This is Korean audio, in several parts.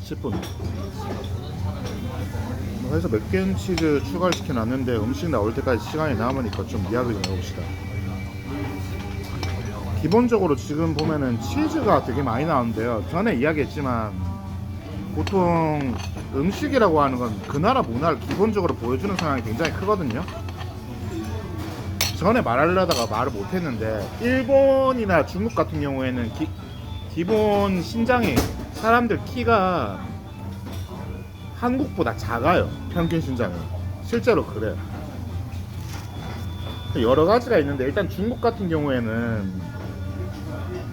10분. 해서 맥앤치즈 추가를 시켜놨는데 음식 나올 때까지 시간이 남으니까 좀 이야기 좀 해봅시다. 기본적으로 지금 보면은 치즈가 되게 많이 나오는데요. 전에 이야기했지만 보통 음식이라고 하는 건 그 나라 문화를 기본적으로 보여주는 성향이 굉장히 크거든요. 전에 말하려다가 말을 못했는데 일본이나 중국 같은 경우에는 기본 신장이 사람들 키가 한국보다 작아요. 평균 신장이 실제로 그래요. 여러 가지가 있는데 일단 중국 같은 경우에는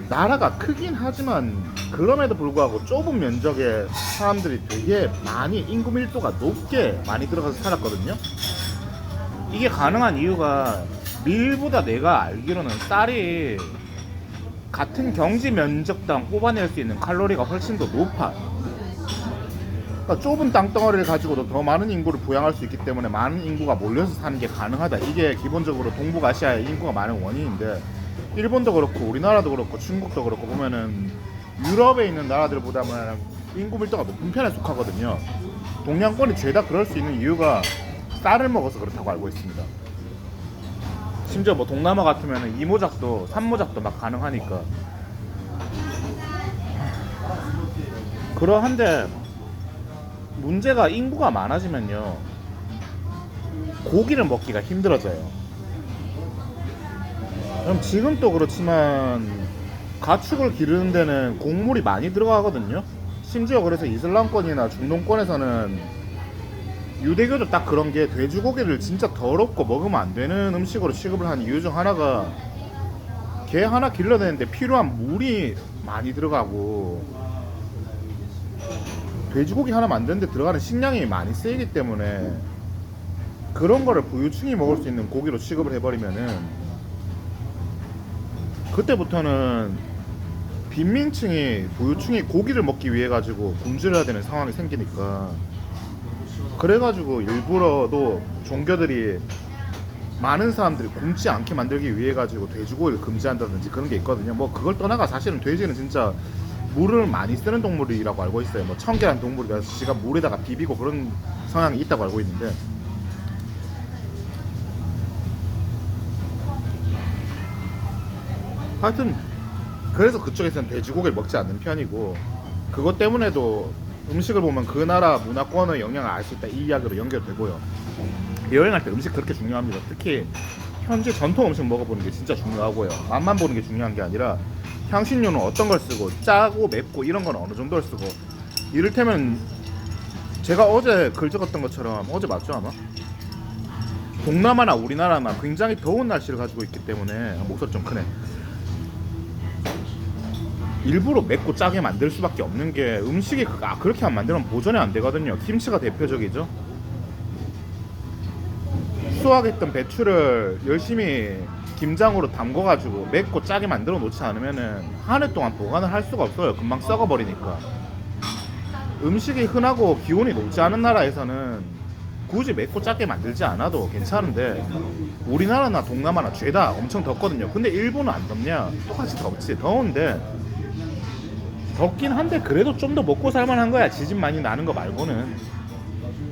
나라가 크긴 하지만 그럼에도 불구하고 좁은 면적에 사람들이 되게 많이 인구 밀도가 높게 많이 들어가서 살았거든요. 이게 가능한 이유가 밀보다 내가 알기로는 쌀이 같은 경지 면적당 뽑아낼 수 있는 칼로리가 훨씬 더 높아. 그러니까 좁은 땅덩어리를 가지고도 더 많은 인구를 부양할 수 있기 때문에 많은 인구가 몰려서 사는 게 가능하다. 이게 기본적으로 동북아시아의 인구가 많은 원인인데 일본도 그렇고 우리나라도 그렇고 중국도 그렇고 보면은 유럽에 있는 나라들보다는 인구 밀도가 높은 편에 속하거든요. 동양권이 죄다 그럴 수 있는 이유가 쌀을 먹어서 그렇다고 알고 있습니다. 심지어 뭐 동남아 같으면 이모작도 삼모작도 막 가능하니까. 그러한데 문제가 인구가 많아지면요 고기를 먹기가 힘들어져요. 그럼 지금도 그렇지만 가축을 기르는 데는 곡물이 많이 들어가거든요. 심지어 그래서 이슬람권이나 중동권에서는 유대교도 딱 그런 게 돼지고기를 진짜 더럽고 먹으면 안 되는 음식으로 취급을 한 이유 중 하나가 개 하나 길러내는데 필요한 물이 많이 들어가고 돼지고기 하나 만드는데 들어가는 식량이 많이 쓰이기 때문에 그런 거를 부유층이 먹을 수 있는 고기로 취급을 해버리면은 그때부터는 빈민층이 부유층이 고기를 먹기 위해 가지고 굶주려야 되는 상황이 생기니까 그래가지고 일부러도 종교들이 많은 사람들이 굶지 않게 만들기 위해 가지고 돼지고기를 금지한다든지 그런 게 있거든요. 뭐 그걸 떠나가 사실은 돼지는 진짜 물을 많이 쓰는 동물이라고 알고 있어요. 뭐 청개란 동물이라서 지가 물에다가 비비고 그런 성향이 있다고 알고 있는데 하여튼 그래서 그쪽에서는 돼지고기를 먹지 않는 편이고 그것 때문에도 음식을 보면 그 나라 문화권의 영향을 알 수 있다 이 이야기로 연결되고요. 여행할 때 음식 그렇게 중요합니다. 특히 현지 전통 음식 먹어보는 게 진짜 중요하고요. 맛만 보는 게 중요한 게 아니라 향신료는 어떤 걸 쓰고 짜고 맵고 이런 건 어느 정도를 쓰고 이를테면 제가 어제 글 적었던 것처럼 어제 맞죠 아마? 동남아나 우리나라나 굉장히 더운 날씨를 가지고 있기 때문에 목소리 좀 크네. 일부러 맵고 짜게 만들 수밖에 없는 게 음식이 그렇게 안 만들면 보존이 안 되거든요. 김치가 대표적이죠. 수확했던 배추를 열심히 김장으로 담궈가지고 맵고 짜게 만들어 놓지 않으면은 한 해 동안 보관을 할 수가 없어요. 금방 썩어버리니까. 음식이 흔하고 기온이 높지 않은 나라에서는 굳이 맵고 짜게 만들지 않아도 괜찮은데 우리나라나 동남아나 죄다 엄청 덥거든요. 근데 일본은 안 덥냐? 똑같이 덥지. 더운데 덥긴 한데 그래도 좀 더 먹고 살만한 거야. 지진 많이 나는 거 말고는.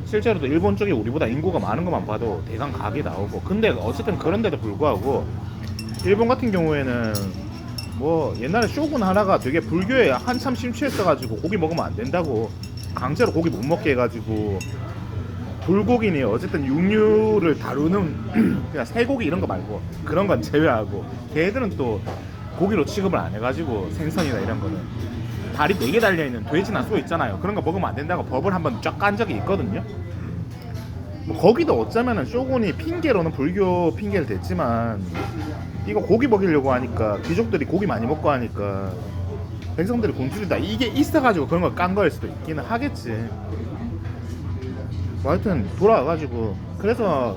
실제로도 일본 쪽이 우리보다 인구가 많은 것만 봐도 대강 각이 나오고. 근데 어쨌든 그런데도 불구하고 일본 같은 경우에는 뭐 옛날에 쇼군 하나가 되게 불교에 한참 심취했어가지고 고기 먹으면 안 된다고 강제로 고기 못 먹게 해가지고 불고기니 어쨌든 육류를 다루는 그냥 쇠고기 이런 거 말고 그런 건 제외하고 걔들은 또 고기로 취급을 안 해가지고 생선이나 이런 거는 다리 4개 달려있는 돼지나 소 있잖아요. 그런 거 먹으면 안 된다고 법을 한번 쫙 깐 적이 있거든요. 뭐 거기도 어쩌면은 쇼군이 핑계로는 불교 핑계를 댔지만 이거 고기 먹이려고 하니까 귀족들이 고기 많이 먹고 하니까 백성들이 굶주린다 이게 있어가지고 그런 걸 깐 거일 수도 있기는 하겠지. 뭐 하여튼 돌아와가지고 그래서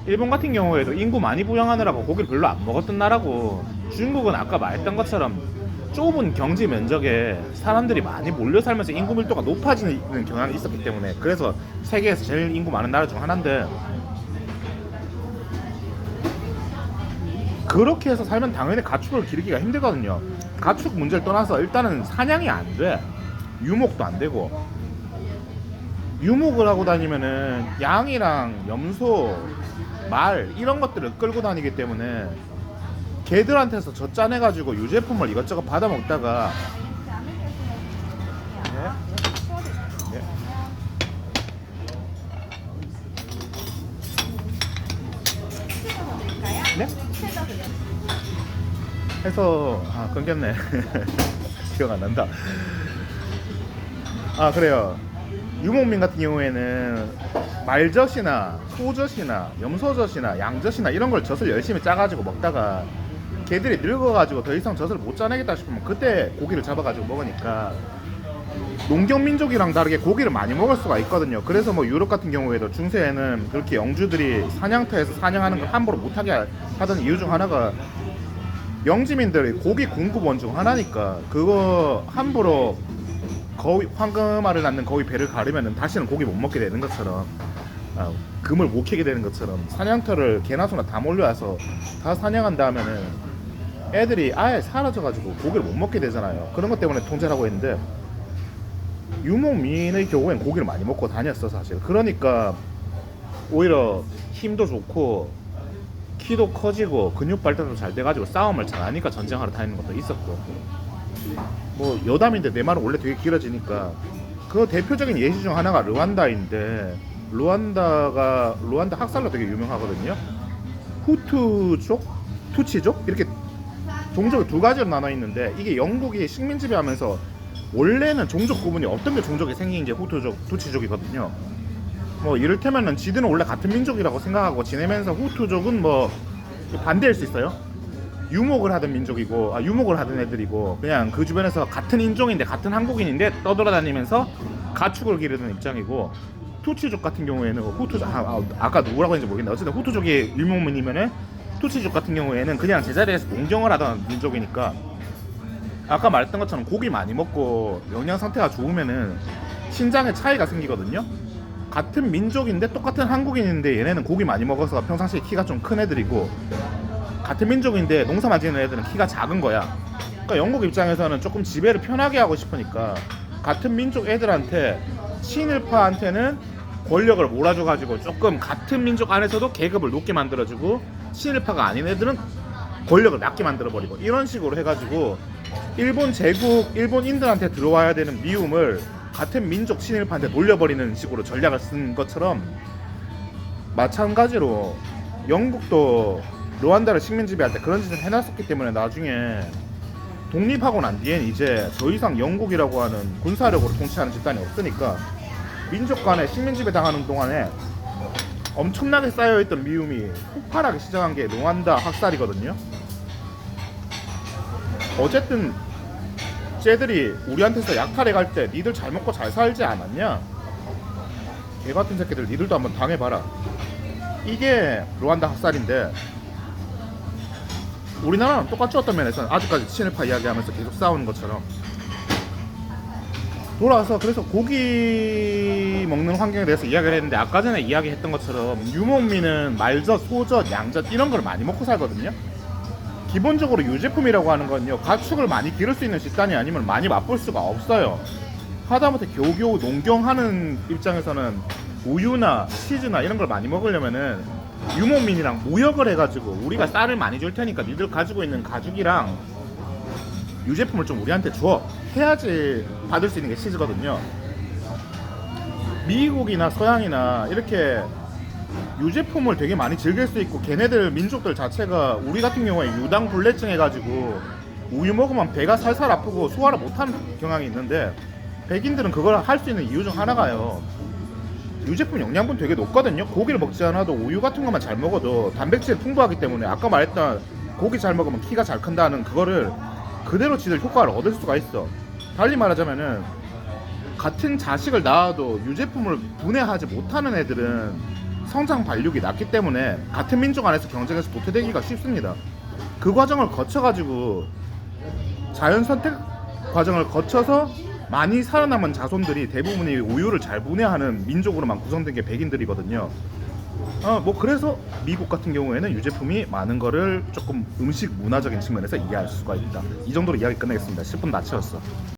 일본 같은 경우에도 인구 많이 부양하느라고 고기를 별로 안 먹었던 나라고 중국은 아까 말했던 것처럼 좁은 경지 면적에 사람들이 많이 몰려 살면서 인구 밀도가 높아지는 경향이 있었기 때문에 그래서 세계에서 제일 인구 많은 나라 중 하나인데 그렇게 해서 살면 당연히 가축을 기르기가 힘들거든요. 가축 문제를 떠나서 일단은 사냥이 안 돼. 유목도 안 되고, 유목을 하고 다니면은 양이랑 염소, 말 이런 것들을 끌고 다니기 때문에 걔들한테서 젖짜내가지고 유제품을 이것저것 받아 먹다가 네? 네? 네? 해서 끊겼네. 기억 안 난다. 그래요. 유목민 같은 경우에는 말젖이나 소젖이나 염소젖이나 양젖이나 이런 걸 젖을 열심히 짜가지고 먹다가 걔들이 늙어가지고 더 이상 젖을 못 짜내겠다 싶으면 그때 고기를 잡아가지고 먹으니까 농경민족이랑 다르게 고기를 많이 먹을 수가 있거든요. 그래서 뭐 유럽 같은 경우에도 중세에는 그렇게 영주들이 사냥터에서 사냥하는 걸 함부로 못하게 하던 이유 중 하나가 영지민들이 고기 공급원 중 하나니까, 그거 함부로 거위, 황금알을 낳는 거위 배를 가르면은 다시는 고기 못 먹게 되는 것처럼, 금을 못 캐게 되는 것처럼 사냥터를 개나 소나 다 몰려와서 다 사냥한 다음에는 애들이 아예 사라져가지고 고기를 못 먹게 되잖아요. 그런 것 때문에 통제를 하고 있는데, 유목민의 경우엔 고기를 많이 먹고 다녔어 사실. 그러니까 오히려 힘도 좋고 키도 커지고 근육 발달도 잘 돼가지고 싸움을 잘하니까 전쟁하러 다니는 것도 있었고, 뭐 여담인데 내 말은 원래 되게 길어지니까, 그 대표적인 예시 중 하나가 르완다인데, 르완다 학살로 되게 유명하거든요. 후투족, 투치족 이렇게 종족이 두 가지로 나눠 있는데, 이게 영국이 식민 지배하면서 원래는 종족 구분이 어떤 게 종족이 생긴 게 후투족, 투치족이거든요. 뭐 이를테면은 지들은 원래 같은 민족이라고 생각하고 지내면서 후투족은 뭐 반대일 수 있어요. 유목을 하던 민족이고, 유목을 하던 애들이고, 그냥 그 주변에서 같은 인종인데 같은 한국인인데 떠돌아다니면서 가축을 기르는 입장이고, 투치족 같은 경우에는 후투족, 아까 누구라고 했는지 모르겠는데 어쨌든 후투족이 유목민이면은, 투치족 같은 경우에는 그냥 제자리에서 농경을 하던 민족이니까, 아까 말했던 것처럼 고기 많이 먹고 영양 상태가 좋으면은 신장에 차이가 생기거든요. 같은 민족인데 똑같은 한국인인데 얘네는 고기 많이 먹어서 평상시에 키가 좀 큰 애들이고, 같은 민족인데 농사만 지는 애들은 키가 작은 거야. 그러니까 영국 입장에서는 조금 지배를 편하게 하고 싶으니까 같은 민족 애들한테, 친일파한테는 권력을 몰아줘가지고 조금 같은 민족 안에서도 계급을 높게 만들어주고, 친일파가 아닌 애들은 권력을 낮게 만들어버리고, 이런 식으로 해가지고 일본 제국, 일본인들한테 들어와야 되는 미움을 같은 민족 친일파한테 돌려버리는 식으로 전략을 쓴 것처럼, 마찬가지로 영국도 르완다를 식민 지배할 때 그런 짓을 해놨었기 때문에 나중에 독립하고 난 뒤엔 이제 더 이상 영국이라고 하는 군사력으로 통치하는 집단이 없으니까 민족 간에 식민 지배 당하는 동안에 엄청나게 쌓여있던 미움이 폭발하기 시작한 게 르완다 학살이거든요. 어쨌든 쟤들이 우리한테서 약탈해 갈 때 니들 잘 먹고 잘 살지 않았냐? 개 같은 새끼들 니들도 한번 당해봐라. 이게 르완다 학살인데, 우리나라는 똑같이 어떤 면에서는 아직까지 친일파 이야기하면서 계속 싸우는 것처럼 돌아와서, 그래서 고기 먹는 환경에 대해서 이야기를 했는데, 아까 전에 이야기했던 것처럼 유목민은 말젓, 소젓, 양젓 이런 걸 많이 먹고 살거든요. 기본적으로 유제품이라고 하는 건요, 가축을 많이 기를 수 있는 집단이 아니면 많이 맛볼 수가 없어요. 하다못해 겨우겨우 농경하는 입장에서는 우유나 치즈나 이런 걸 많이 먹으려면은 유목민이랑 무역을 해가지고 우리가 쌀을 많이 줄 테니까 니들 가지고 있는 가죽이랑 유제품을 좀 우리한테 줘 해야지 받을 수 있는 게 치즈거든요. 미국이나 서양이나 이렇게 유제품을 되게 많이 즐길 수 있고, 걔네들 민족들 자체가 우리 같은 경우에 유당불내증 해가지고 우유 먹으면 배가 살살 아프고 소화를 못하는 경향이 있는데, 백인들은 그걸 할 수 있는 이유 중 하나가요, 유제품 영양분 되게 높거든요. 고기를 먹지 않아도 우유 같은 것만 잘 먹어도 단백질이 풍부하기 때문에 아까 말했던 고기 잘 먹으면 키가 잘 큰다는 그거를 그대로 지들 효과를 얻을 수가 있어. 달리 말하자면은 같은 자식을 낳아도 유제품을 분해하지 못하는 애들은 성장 발육이 낮기 때문에 같은 민족 안에서 경쟁에서 도태되기가 쉽습니다. 그 과정을 거쳐가지고 자연 선택 과정을 거쳐서 많이 살아남은 자손들이 대부분이 우유를 잘 분해하는 민족으로만 구성된 게 백인들이거든요. 뭐 그래서 미국 같은 경우에는 유제품이 많은 거를 조금 음식 문화적인 측면에서 이해할 수가 있다. 이 정도로 이야기 끝내겠습니다. 10분 다 채웠어.